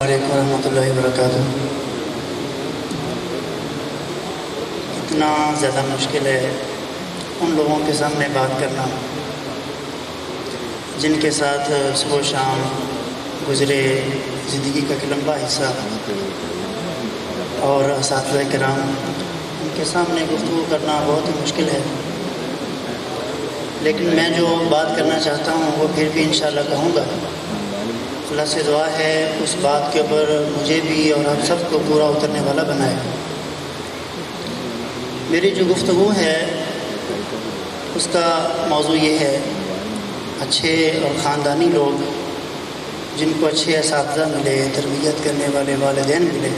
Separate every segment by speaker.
Speaker 1: علیکم ورحمۃ اللہ وبرکاتہ۔ اتنا زیادہ مشکل ہے ان لوگوں کے سامنے بات کرنا جن کے ساتھ صبح و شام گزرے زندگی کا ایک لمبا حصہ اور اساتذہ کرام، ان کے سامنے گفتگو کرنا بہت ہی مشکل ہے، لیکن میں جو بات کرنا چاہتا ہوں وہ پھر بھی انشاءاللہ کہوں گا۔ اللہ سے دعا ہے اس بات کے اوپر مجھے بھی اور آپ سب کو پورا اترنے والا بنائے۔ میری جو گفتگو ہے اس کا موضوع یہ ہے، اچھے اور خاندانی لوگ جن کو اچھے اساتذہ ملے، تربیت کرنے والے والدین ملے،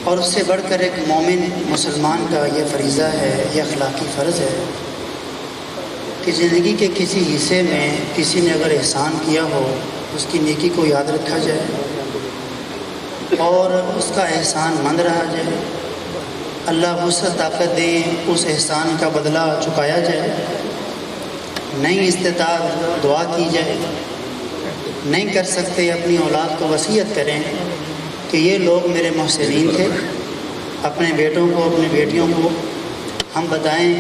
Speaker 1: اور اس سے بڑھ کر ایک مومن مسلمان کا یہ فریضہ ہے، یہ اخلاقی فرض ہے کہ زندگی کے کسی حصے میں کسی نے اگر احسان کیا ہو اس کی نیکی کو یاد رکھا جائے اور اس کا احسان مند رہا جائے۔ اللہ وسعت طاقت دیں اس احسان کا بدلہ چکایا جائے، نہیں استطاعت دعا کی جائے، نہیں کر سکتے اپنی اولاد کو وصیت کریں کہ یہ لوگ میرے محسنین تھے۔ اپنے بیٹوں کو، اپنی بیٹیوں کو ہم بتائیں،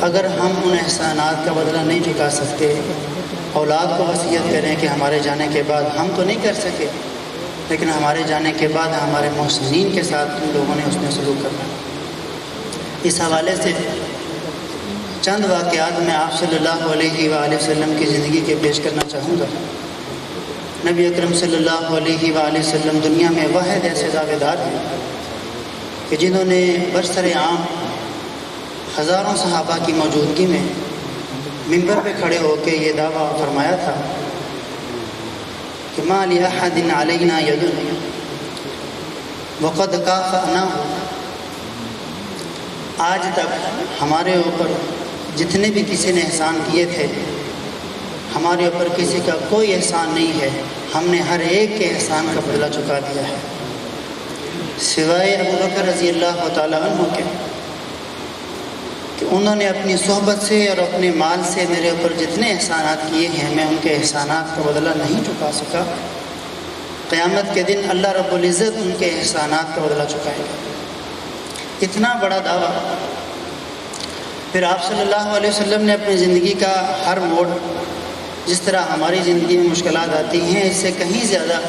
Speaker 1: اگر ہم ان احسانات کا بدلہ نہیں چکا سکتے، اولاد کو وصیت کریں کہ ہمارے جانے کے بعد ہم تو نہیں کر سکے، لیکن ہمارے جانے کے بعد ہمارے محسنین کے ساتھ ان لوگوں نے حسن سلوک کرنا۔ اس حوالے سے چند واقعات میں آپ صلی اللہ علیہ وآلہ وسلم کی زندگی کے پیش کرنا چاہوں گا۔ نبی اکرم صلی اللہ علیہ وآلہ وسلم دنیا میں واحد ایسے دعوے دار ہیں کہ جنہوں نے برسر عام ہزاروں صحابہ کی موجودگی میں منبر پہ کھڑے ہو کے یہ دعویٰ فرمایا تھا کہ ما لأحد علینا ید وقد کافأنا۔ آج تک ہمارے اوپر جتنے بھی کسی نے احسان کیے تھے، ہمارے اوپر کسی کا کوئی احسان نہیں ہے، ہم نے ہر ایک کے احسان کا بدلہ چکا دیا ہے، سوائے ابوبکر رضی اللہ تعالیٰ عنہ کے، کہ انہوں نے اپنی صحبت سے اور اپنے مال سے میرے اوپر جتنے احسانات کیے ہیں میں ان کے احسانات کا بدلہ نہیں چکا سکا۔ قیامت کے دن اللہ رب العزت ان کے احسانات کا بدلہ چکائے گا۔ اتنا بڑا دعویٰ۔ پھر آپ صلی اللہ علیہ وسلم نے اپنی زندگی کا ہر موڑ، جس طرح ہماری زندگی میں مشکلات آتی ہیں اس سے کہیں زیادہ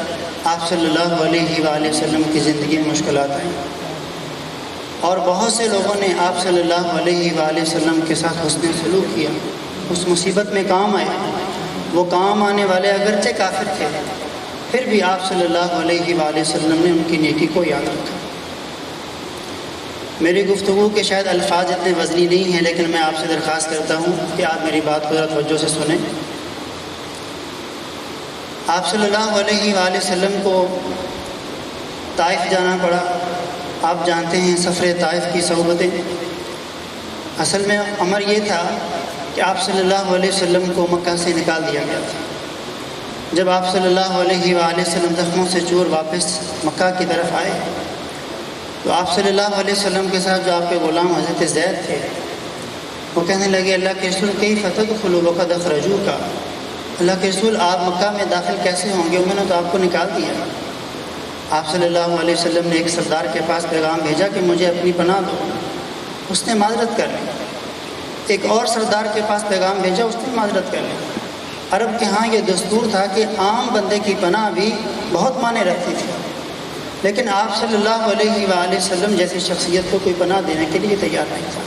Speaker 1: آپ صلی اللہ علیہ وآلہ وسلم کی زندگی میں مشکلات آئیں، اور بہت سے لوگوں نے آپ صلی اللہ علیہ وآلہ وسلم کے ساتھ حسن سلوک کیا، اس مصیبت میں کام آئے۔ وہ کام آنے والے اگرچہ کافر تھے، پھر بھی آپ صلی اللہ علیہ وآلہ وسلم نے ان کی نیکی کو یاد رکھا۔ میری گفتگو کے شاید الفاظ اتنے وزنی نہیں ہیں، لیکن میں آپ سے درخواست کرتا ہوں کہ آپ میری بات کو ذرا توجہ سے سنیں۔ آپ صلی اللہ علیہ وآلہ وسلم کو طائف جانا پڑا۔ آپ جانتے ہیں سفر طائف کی صعوبتیں۔ اصل میں امر یہ تھا کہ آپ صلی اللہ علیہ وسلم کو مکہ سے نکال دیا گیا تھا۔ جب آپ صلی اللہ علیہ وآلہ وسلم زخموں سے چور واپس مکہ کی طرف آئے تو آپ صلی اللہ علیہ وسلم کے ساتھ جو آپ کے غلام حضرت زید تھے وہ کہنے لگے، اللہ کے رسول کیف تدخلوا وقد اخرجوک، اللہ کے رسول آپ مکہ میں داخل کیسے ہوں گے، انہوں نے تو آپ کو نکال دیا۔ آپ صلی اللہ علیہ وسلم نے ایک سردار کے پاس پیغام بھیجا کہ مجھے اپنی پناہ دو، اس نے معذرت کر لی۔ ایک اور سردار کے پاس پیغام بھیجا، اس نے معذرت کر لی۔ عرب کے ہاں یہ دستور تھا کہ عام بندے کی پناہ بھی بہت معنی رکھتی تھی، لیکن آپ صلی اللہ علیہ وآلہ وسلم جیسی شخصیت کو کوئی پناہ دینے کے لیے تیار نہیں تھا۔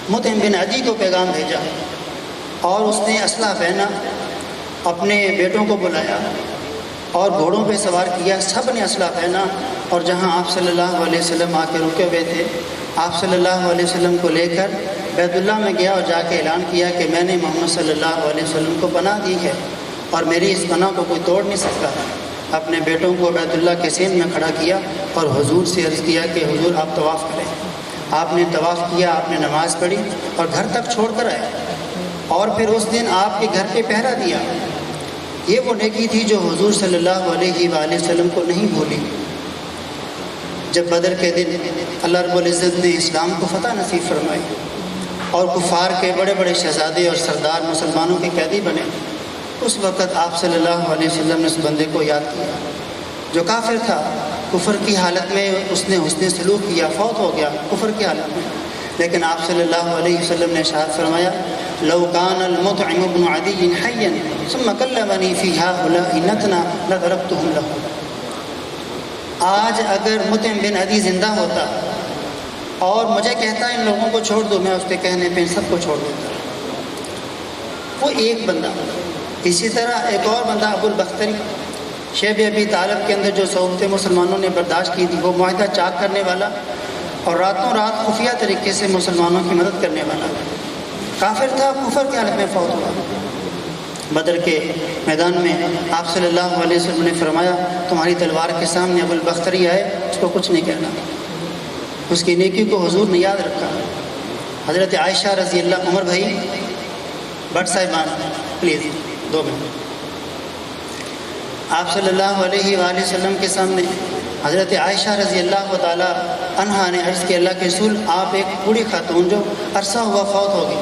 Speaker 1: مطعم بن عدی کو پیغام بھیجا اور اس نے اسلحہ پہنا، اپنے بیٹوں کو بلایا اور گھوڑوں پہ سوار کیا، سب نے اسلحہ پہنا، اور جہاں آپ صلی اللہ علیہ وسلم آ کے رکے ہوئے تھے آپ صلی اللہ علیہ وسلم کو لے کر بیت اللہ میں گیا اور جا کے اعلان کیا کہ میں نے محمد صلی اللہ علیہ وسلم کو پناہ دی ہے اور میری اس پناہ کو کوئی توڑ نہیں سکتا۔ اپنے بیٹوں کو بیت اللہ کے سین میں کھڑا کیا اور حضور سے عرض کیا کہ حضور آپ طواف کریں۔ آپ نے طواف کیا، آپ نے نماز پڑھی اور گھر تک چھوڑ کر آئے، اور پھر اس دن آپ کے گھر پہ پہرا دیا۔ یہ وہ نیکی تھی جو حضور صلی اللہ علیہ وآلہ وسلم کو نہیں بھولی۔ جب بدر کے دن اللہ رب العزت نے اسلام کو فتح نصیب فرمائی اور کفار کے بڑے بڑے شہزادے اور سردار مسلمانوں کے قیدی بنے، اس وقت آپ صلی اللہ علیہ وسلم نے اس بندے کو یاد کیا جو کافر تھا، کفر کی حالت میں اس نے حسن سلوک کیا، فوت ہو گیا کفر کی حالت میں، لیکن آپ صلی اللہ علیہ وسلم نے ارشاد فرمایا لو کان المطعم بن عدی حیا ثم کلمنی فی هؤلاء نتنا لضربتهم له۔ آج اگر مطعم بن عدی زندہ ہوتا اور مجھے کہتا ان لوگوں کو چھوڑ دو، میں اس کے کہنے پہ سب کو چھوڑ دیتا۔ وہ ایک بندہ۔ اسی طرح ایک اور بندہ ابو البختری، شیب ابی طالب کے اندر جو صحبتیں مسلمانوں نے برداشت کی تھی، وہ معاہدہ چاک کرنے والا اور راتوں رات خفیہ طریقے سے مسلمانوں کی مدد کرنے والا، کافر تھا، کفر کی حالت میں فوت ہوا۔ بدر کے میدان میں آپ صلی اللہ علیہ وسلم نے فرمایا تمہاری تلوار کے سامنے ابو البختری آئے، اس کو کچھ نہیں کہنا، اس کی نیکی کو حضور نے یاد رکھا۔ حضرت عائشہ رضی اللہ، عمر بھائی بٹ صاحبان پلیز 2 منٹ۔ آپ صلی اللہ علیہ وآلہ وسلم کے سامنے حضرت عائشہ رضی اللہ تعالی عنہا نے عرض کیا اللہ کے رسول، آپ ایک بوڑھی خاتون جو عرصہ ہوا فوت ہو گئی،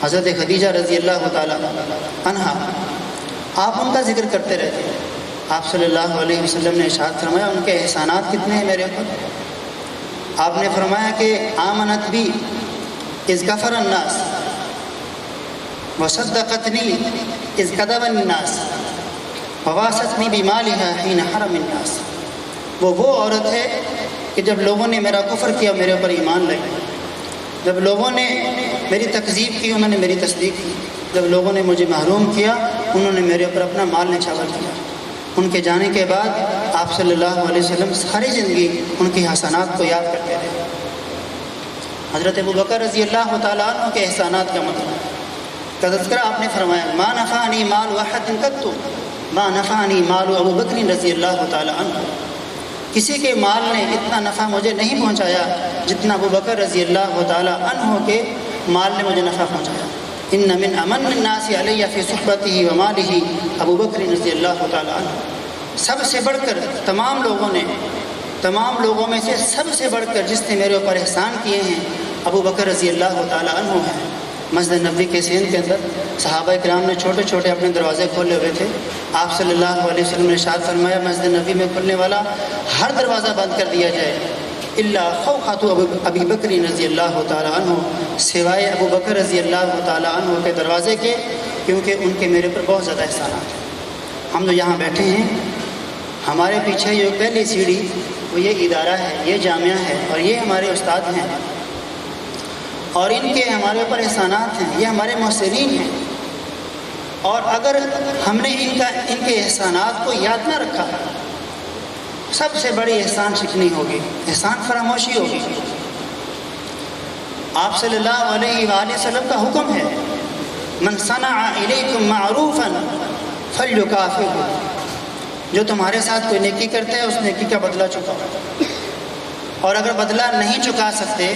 Speaker 1: حضرت خدیجہ رضی اللہ تعالی عنہا، آپ ان کا ذکر کرتے رہتے ہیں۔ آپ صلی اللہ علیہ وسلم نے ارشاد فرمایا ان کے احسانات کتنے ہیں میرے اوپر؟ آپ نے فرمایا کہ آمنت بی اذ کفر الناس وصدقتنی اذ کذب الناس وواستنی بمالها حین حرم الناس۔ وہ عورت ہے کہ جب لوگوں نے میرا کفر کیا میرے اوپر ایمان لائے، جب لوگوں نے میری تکذیب کی انہوں نے میری تصدیق کی، جب لوگوں نے مجھے محروم کیا انہوں نے میرے اوپر اپنا مال نچھاور کیا۔ ان کے جانے کے بعد آپ صلی اللہ علیہ وسلم ساری زندگی ان کی حسنات کو یاد کرتے رہے۔ حضرت ابوبکر رضی اللہ تعالیٰ عنہ کے احسانات کا مطلب کا تذکرہ آپ نے فرمایا ما نفعنی مال واحد قط ما نفعنی مال ابو بکر رضی اللہ تعالیٰ عنہ، کسی کے مال نے اتنا نفع مجھے نہیں پہنچایا جتنا ابو بکر رضی اللہ تعالیٰ عنہ کے مال نے مجھے نفع پہنچایا۔ ان من امن الناس علی فی صحبتہ و مالہ ابو بکر رضی اللہ تعالیٰ عنہ، سب سے بڑھ کر تمام لوگوں میں سے سب سے بڑھ کر جس نے میرے اوپر احسان کیے ہیں ابو بکر رضی اللہ تعالیٰ عنہ ہیں۔ مسجد نبوی کے سین کے اندر صحابہ کرام نے چھوٹے چھوٹے اپنے دروازے کھولے ہوئے تھے، آپ صلی اللہ علیہ وسلم نے ارشاد فرمایا مسجد نبوی میں کھلنے والا ہر دروازہ بند کر دیا جائے الا خوخۃ ابی بکر رضی اللہ تعالیٰ عنہ، سوائے ابو بکر رضی اللہ تعالیٰ عنہ کے دروازے کے، کیونکہ ان کے میرے پر بہت زیادہ احسانات ہیں۔ ہم جو یہاں بیٹھے ہیں ہمارے پیچھے یہ پہلی سیڑھی وہ یہ ادارہ ہے، یہ جامعہ ہے اور یہ ہمارے استاد ہیں اور ان کے ہمارے اوپر احسانات ہیں، یہ ہمارے محسنین ہیں، اور اگر ہم نے ان کے احسانات کو یاد نہ رکھا سب سے بڑی احسان شکنی ہوگی، احسان فراموشی ہوگی۔ آپ صلی اللہ علیہ وآلہ وسلم کا حکم ہے من صنع الیکم معروفا فلیکافئہ، جو تمہارے ساتھ کوئی نیکی کرتا ہے اس نیکی کا بدلہ چکاؤ، اور اگر بدلہ نہیں چکا سکتے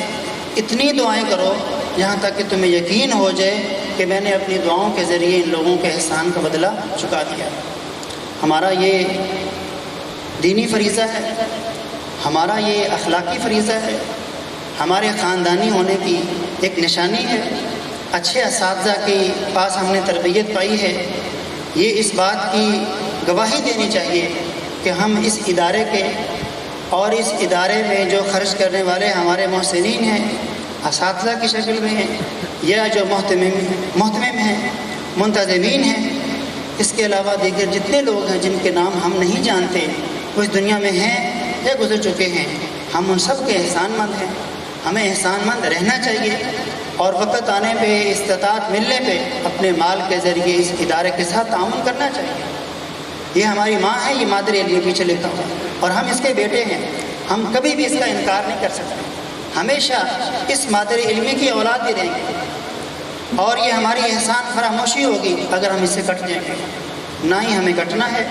Speaker 1: اتنی دعائیں کرو یہاں تک کہ تمہیں یقین ہو جائے کہ میں نے اپنی دعاؤں کے ذریعے ان لوگوں کے احسان کا بدلہ چکا دیا۔ ہمارا یہ دینی فریضہ ہے، ہمارا یہ اخلاقی فریضہ ہے، ہمارے خاندانی ہونے کی ایک نشانی ہے۔ اچھے اساتذہ کے پاس ہم نے تربیت پائی ہے، یہ اس بات کی گواہی دینی چاہیے کہ ہم اس ادارے کے اور اس ادارے میں جو خرچ کرنے والے ہمارے محسنین ہیں، اساتذہ کی شکل میں ہیں یا جو محتمم ہیں، منتظمین ہیں، اس کے علاوہ دیگر جتنے لوگ ہیں جن کے نام ہم نہیں جانتے وہ اس دنیا میں ہیں یا گزر چکے ہیں، ہم ان سب کے احسان مند ہیں۔ ہمیں احسان مند رہنا چاہیے اور وقت آنے پہ استطاعت ملنے پہ اپنے مال کے ذریعے اس ادارے کے ساتھ تعاون کرنا چاہیے۔ یہ ہماری ماں ہے، یہ مادر علمی پیچھے لکھا ہوا، اور ہم اس کے بیٹے ہیں، ہم کبھی بھی اس کا انکار نہیں کر سکتے، ہمیشہ اس مادر علمی کی اولاد ہی رہیں گے، اور یہ ہماری احسان فراموشی ہوگی اگر ہم اس سے کٹ جائیں گے۔ نہ ہی ہمیں کٹنا ہے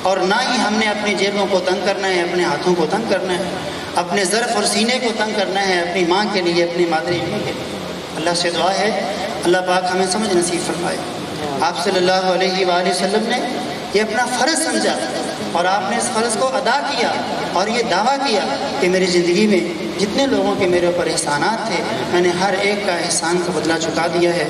Speaker 1: اور نہ ہی ہم نے اپنی جیبوں کو تنگ کرنا ہے، اپنے ہاتھوں کو تنگ کرنا ہے، اپنے ظرف اور سینے کو تنگ کرنا ہے اپنی ماں کے لیے، اپنی مادر علمی کے لیے۔ اللہ سے دعا ہے اللہ پاک ہمیں سمجھ نصیب فرمائے۔ آپ صلی اللہ علیہ وآلہ وسلم نے یہ اپنا فرض سمجھا اور آپ نے اس فرض کو ادا کیا اور یہ دعویٰ کیا کہ میری زندگی میں جتنے لوگوں کے میرے اوپر احسانات تھے میں نے ہر ایک کا احسان کا بدلہ چکا دیا ہے۔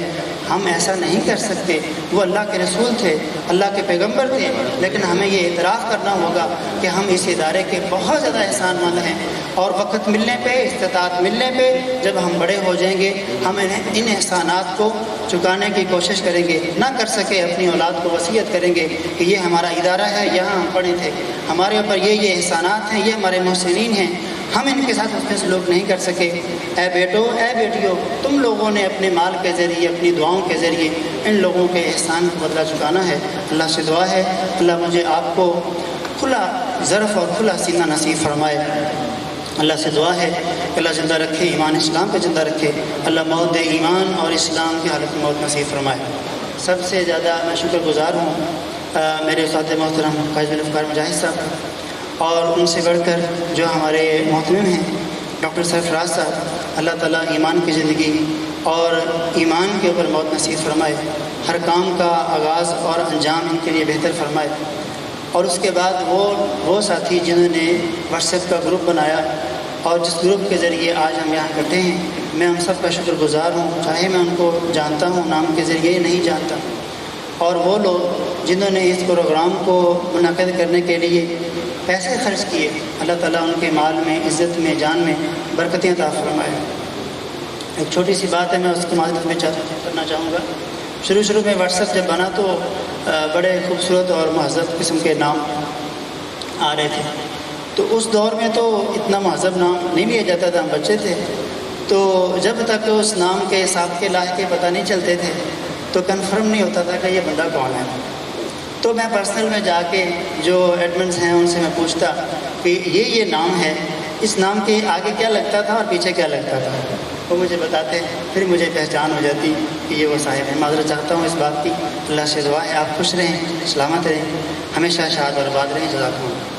Speaker 1: ہم ایسا نہیں کر سکتے. وہ اللہ کے رسول تھے، اللہ کے پیغمبر تھے، لیکن ہمیں یہ اعتراف کرنا ہوگا کہ ہم اس ادارے کے بہت زیادہ احسان مند ہیں، اور وقت ملنے پہ، استطاعت ملنے پہ جب ہم بڑے ہو جائیں گے ہم ان احسانات کو چکانے کی کوشش کریں گے. نہ کر سکے اپنی اولاد کو وصیت کریں گے کہ یہ ہمارا ادارہ ہے، یہاں ہم پڑھے تھے، ہمارے اوپر یہ احسانات ہیں، یہ ہمارے محسنین ہیں، ہم ان کے ساتھ حسن سلوک نہیں کر سکے. اے بیٹو، اے بیٹیوں، تم لوگوں نے اپنے مال کے ذریعے، اپنی دعاؤں کے ذریعے ان لوگوں کے احسان کو بدلہ چکانا ہے. اللہ سے دعا ہے اللہ مجھے آپ کو کھلا ظرف اور کھلا سینہ نصیب فرمائے. اللہ سے دعا ہے کہ اللہ زندہ رکھے، ایمان اسلام پہ زندہ رکھے. اللہ موت ایمان اور اسلام کی حالت میں موت نصیب فرمائے. سب سے زیادہ میں شکر گزار ہوں میرے استاد محترم قائد الافکار مجاہد صاحب، اور ان سے بڑھ کر جو ہمارے محترم ہیں ڈاکٹر سرفراز صاحب. اللہ تعالیٰ ایمان کی زندگی اور ایمان کے اوپر موت نصیب فرمائے. ہر کام کا آغاز اور انجام ان کے لیے بہتر فرمائے. اور اس کے بعد وہ ساتھی جنہوں نے واٹس ایپ کا گروپ بنایا اور جس گروپ کے ذریعے آج ہم یہاں اکٹھے ہیں، میں ان سب کا شکر گزار ہوں، چاہے میں ان کو جانتا ہوں نام کے ذریعے نہیں جانتا. اور وہ لوگ جنہوں نے اس پروگرام کو منعقد کرنے کے لیے پیسے خرچ کیے، اللہ تعالیٰ ان کے مال میں، عزت میں، جان میں برکتیں عطا فرمائے. ایک چھوٹی سی بات ہے، میں اس کی معذرت میں کرنا چاہوں گا. شروع میں واٹس ایپ جب بنا تو بڑے خوبصورت اور مہذب قسم کے نام آ رہے تھے. تو اس دور میں تو اتنا مہذب نام نہیں لیا جاتا تھا، ہم بچے تھے، تو جب تک اس نام کے سابقے لاحقے پتہ نہیں چلتے تھے تو کنفرم نہیں ہوتا تھا کہ یہ بندہ کون ہے. تو میں پرسنل میں جا کے جو ایڈمنس ہیں ان سے میں پوچھتا کہ یہ نام ہے، اس نام کے آگے کیا لگتا تھا اور پیچھے کیا لگتا تھا. وہ مجھے بتاتے، پھر مجھے پہچان ہو جاتی کہ یہ وہ صاحب ہیں. معذرت چاہتا ہوں اس بات کی. اللہ سے دعا ہے آپ خوش رہیں، سلامت رہیں، ہمیشہ شاد اور آباد رہیں. جزاکم اللہ.